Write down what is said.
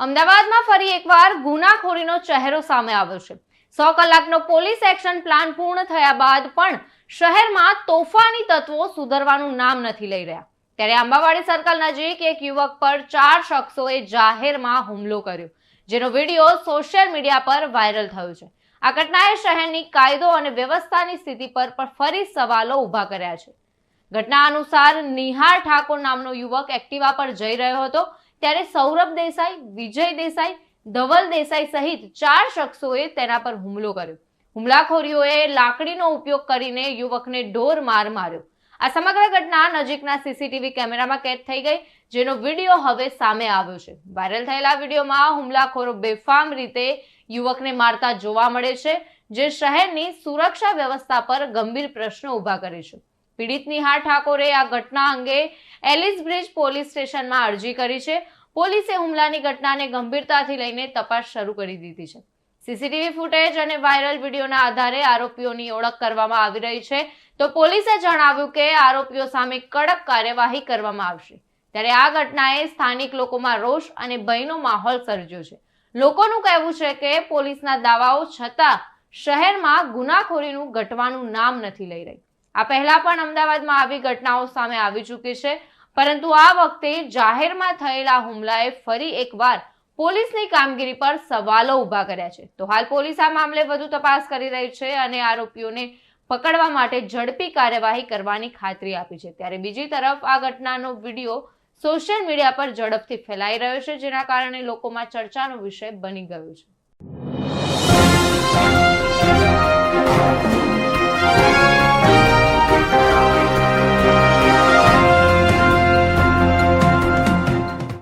અમદાવાદમાં ફરી એકવાર ગુનાખોરીનો ચહેરો સામે આવ્યો છે। 100 કલાકનો પોલીસ એક્શન પ્લાન પૂર્ણ થયા બાદ પણ શહેરમાં તોફાની તત્વો સુધરવાનું નામ નથી લઈ રહ્યા। ત્યારે આંબાવાડી સર્કલ નજીક એક યુવક પર 4 શખ્સોએ જાહેરમાં હુમલો કર્યો, જેનો વિડીયો સોશિયલ મીડિયા પર વાયરલ થયો છે। આ ઘટનાએ શહેરની કાયદો અને વ્યવસ્થાની સ્થિતિ પર પણ ફરી સવાલો ઊભા કર્યા છે। ઘટના અનુસાર નિહાર ઠાકોર નામનો યુવક એક્ટિવા પર જઈ રહ્યો હતો, ત્યારે સૌરભ દેસાઈ, વિજય દેસાઈ, ધવલ દેસાઈ સહિત 4 શખ્સોએ તેના પર હુમલો કર્યો। હુમલાખોરીઓએ લાકડીનો ઉપયોગ કરીને યુવકને ઢોર માર માર્યો। આ સમગ્ર ઘટના નજીકના સીસીટીવી કેમેરામાં કેદ થઈ ગઈ, જેનો વિડીયો હવે સામે આવ્યો છે। વાયરલ થયેલા વિડીયોમાં હુમલાખોરો બેફામ રીતે યુવકને મારતા જોવા મળે છે, જે શહેરની સુરક્ષા વ્યવસ્થા પર ગંભીર પ્રશ્નો ઊભા કરે છે। પીડિત નિહાર ઠાકોરે આ ઘટના અંગે એલિસ બ્રિજ પોલીસ સ્ટેશનમાં અરજી કરી છે। પોલીસે હુમલાની ઘટનાને ગંભીરતાથી લઈને તપાસ શરૂ કરી દીધી છે। સીસીટીવી ફૂટેજ અને વાયરલ વિડીયોના આધારે આરોપીઓની ઓળખ કરવામાં આવી રહી છે, તો પોલીસે જણાવ્યું કે આરોપીઓ સામે કડક કાર્યવાહી કરવામાં આવશે। ત્યારે આ ઘટનાએ સ્થાનિક લોકોમાં રોષ અને ભયનો માહોલ સર્જ્યો છે। લોકોનું કહેવું છે કે પોલીસના દાવાઓ છતાં શહેરમાં ગુનાખોરીનું ઘટવાનું નામ નથી લઈ રહી। આ પહેલા પણ અમદાવાદમાં આવી ઘટનાઓ સામે આવી ચૂકી છે, પરંતુ આ વખતે જાહેરમાં થયેલા હુમલાએ ફરી એકવાર પોલીસની કામગીરી પર સવાલો ઊભા કર્યા છે। તો હાલ પોલીસ આ મામલે વધુ તપાસ કરી રહી છે અને આરોપીઓને પકડવા માટે ઝડપી કાર્યવાહી કરવાની ખાતરી આપી છે। ત્યારે બીજી તરફ આ ઘટનાનો વિડીયો સોશિયલ મીડિયા પર ઝડપથી ફેલાઈ રહ્યો છે, જેના કારણે લોકોમાં ચર્ચાનો વિષય બની ગયો છે।